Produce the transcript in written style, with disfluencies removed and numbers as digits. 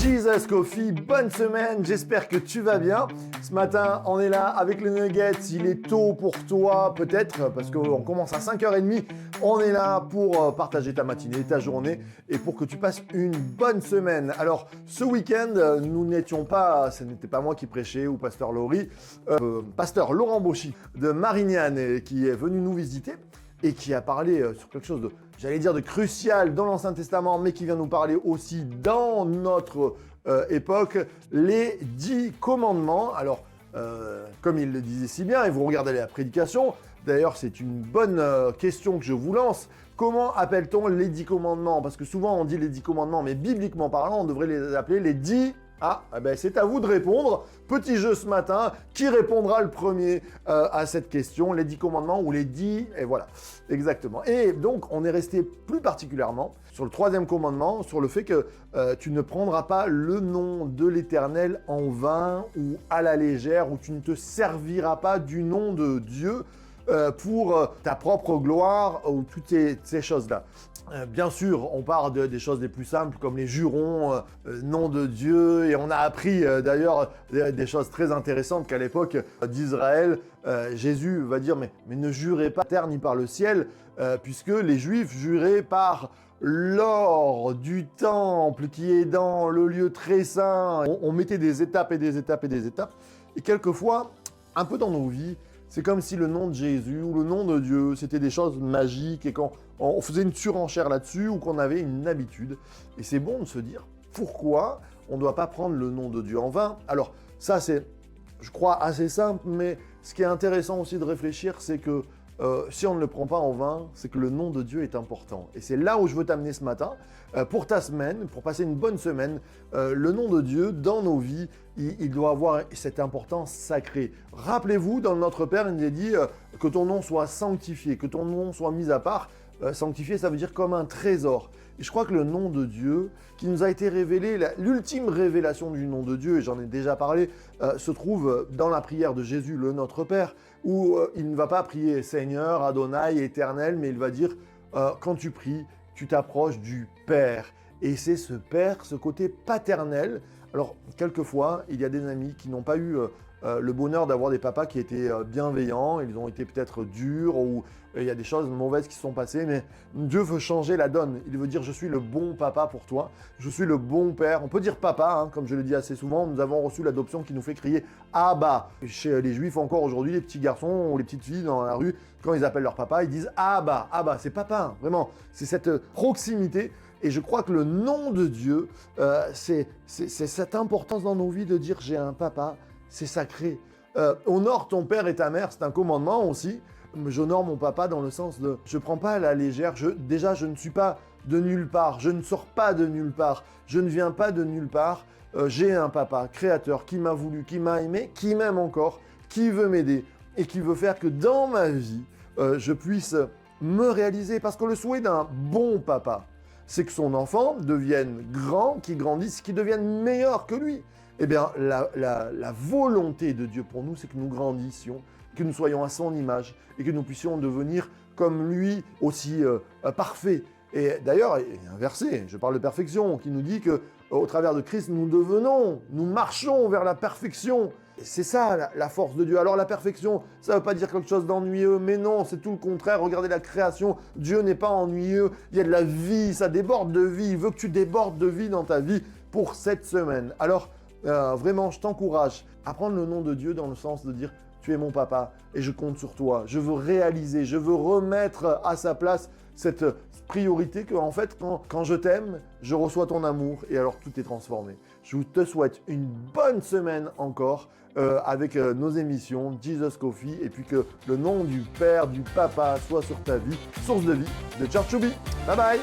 Jesus Coffee, bonne semaine, j'espère que tu vas bien. Ce matin, on est là avec les nuggets, il est tôt pour toi peut-être, parce qu'on commence à 5h30. On est là pour partager ta matinée, ta journée, et pour que tu passes une bonne semaine. Alors, ce week-end, nous n'étions pas, ce n'était pas moi qui prêchais ou Pasteur Laurie, Pasteur Laurent Bauchy de Marignane qui est venu nous visiter et qui a parlé sur quelque chose de, j'allais dire, de crucial dans l'Ancien Testament, mais qui vient nous parler aussi dans notre époque, les 10 commandements. Alors, comme il le disait si bien, et vous regardez la prédication, d'ailleurs c'est une bonne question que je vous lance, comment appelle-t-on les 10 commandements? Parce que souvent on dit les 10 commandements, mais bibliquement parlant, on devrait les appeler les 10... c'est à vous de répondre. Petit jeu ce matin, qui répondra le premier à cette question, les 10 commandements ou les 10, et voilà, exactement. Et donc, on est resté plus particulièrement sur le 3e commandement, sur le fait que tu ne prendras pas le nom de l'Éternel en vain ou à la légère, ou tu ne te serviras pas du nom de Dieu pour ta propre gloire ou toutes ces choses-là. Bien sûr, on part des choses les plus simples comme les jurons, nom de Dieu, et on a appris d'ailleurs des choses très intéressantes qu'à l'époque d'Israël, Jésus va dire mais ne jurez pas par terre ni par le ciel, puisque les Juifs juraient par l'or du temple qui est dans le lieu très saint. On mettait des étapes et des étapes et des étapes, et quelquefois, un peu dans nos vies, c'est comme si le nom de Jésus ou le nom de Dieu, c'était des choses magiques et qu'on faisait une surenchère là-dessus ou qu'on avait une habitude. Et c'est bon de se dire pourquoi on ne doit pas prendre le nom de Dieu en vain. Alors ça c'est, je crois, assez simple, mais ce qui est intéressant aussi de réfléchir, c'est que si on ne le prend pas en vain, c'est que le nom de Dieu est important. Et c'est là où je veux t'amener ce matin, pour ta semaine, pour passer une bonne semaine. Le nom de Dieu, dans nos vies, il doit avoir cette importance sacrée. Rappelez-vous, dans Notre Père, il est dit que ton nom soit sanctifié, que ton nom soit mis à part. Sanctifié, ça veut dire comme un trésor. Et je crois que le nom de Dieu, qui nous a été révélé, l'ultime révélation du nom de Dieu, et j'en ai déjà parlé, se trouve dans la prière de Jésus, le Notre Père, où il ne va pas prier Seigneur, Adonai, Éternel, mais il va dire quand tu pries, tu t'approches du Père. Et c'est ce Père, ce côté paternel. Alors, quelquefois, il y a des amis qui n'ont pas eu le bonheur d'avoir des papas qui étaient bienveillants, ils ont été peut-être durs, ou il y a des choses mauvaises qui se sont passées, mais Dieu veut changer la donne. Il veut dire, je suis le bon papa pour toi, je suis le bon père. On peut dire papa, hein, comme je le dis assez souvent, nous avons reçu l'adoption qui nous fait crier « Abba ». Chez les juifs encore aujourd'hui, les petits garçons ou les petites filles dans la rue, quand ils appellent leur papa, ils disent « Abba ». Abba, c'est papa, hein, vraiment. C'est cette proximité. Et je crois que le nom de Dieu, c'est cette importance dans nos vies de dire « j'ai un papa ». C'est sacré. Honore ton père et ta mère, c'est un commandement aussi. J'honore mon papa dans le sens de je ne prends pas à la légère. Déjà, je ne suis pas de nulle part. Je ne sors pas de nulle part. Je ne viens pas de nulle part. J'ai un papa créateur qui m'a voulu, qui m'a aimé, qui m'aime encore, qui veut m'aider et qui veut faire que dans ma vie, je puisse me réaliser. Parce que le souhait d'un bon papa, c'est que son enfant devienne grand, qu'il grandisse, qu'il devienne meilleur que lui. Eh bien, la volonté de Dieu pour nous, c'est que nous grandissions, que nous soyons à son image et que nous puissions devenir comme lui aussi parfaits. Et d'ailleurs, il y a un verset, je parle de perfection, qui nous dit qu'au travers de Christ, nous marchons vers la perfection. Et c'est ça la force de Dieu. Alors la perfection, ça ne veut pas dire quelque chose d'ennuyeux, mais non, c'est tout le contraire. Regardez la création, Dieu n'est pas ennuyeux, il y a de la vie, ça déborde de vie, il veut que tu débordes de vie dans ta vie pour cette semaine. Alors, vraiment, je t'encourage à prendre le nom de Dieu dans le sens de dire « Tu es mon papa et je compte sur toi. Je veux réaliser, je veux remettre à sa place cette priorité que, en fait, quand je t'aime, je reçois ton amour et alors tout est transformé. » Je te souhaite une bonne semaine encore avec nos émissions Jesus Coffee et puis que le nom du Père, du Papa soit sur ta vie, source de vie de Church to Be. Bye bye!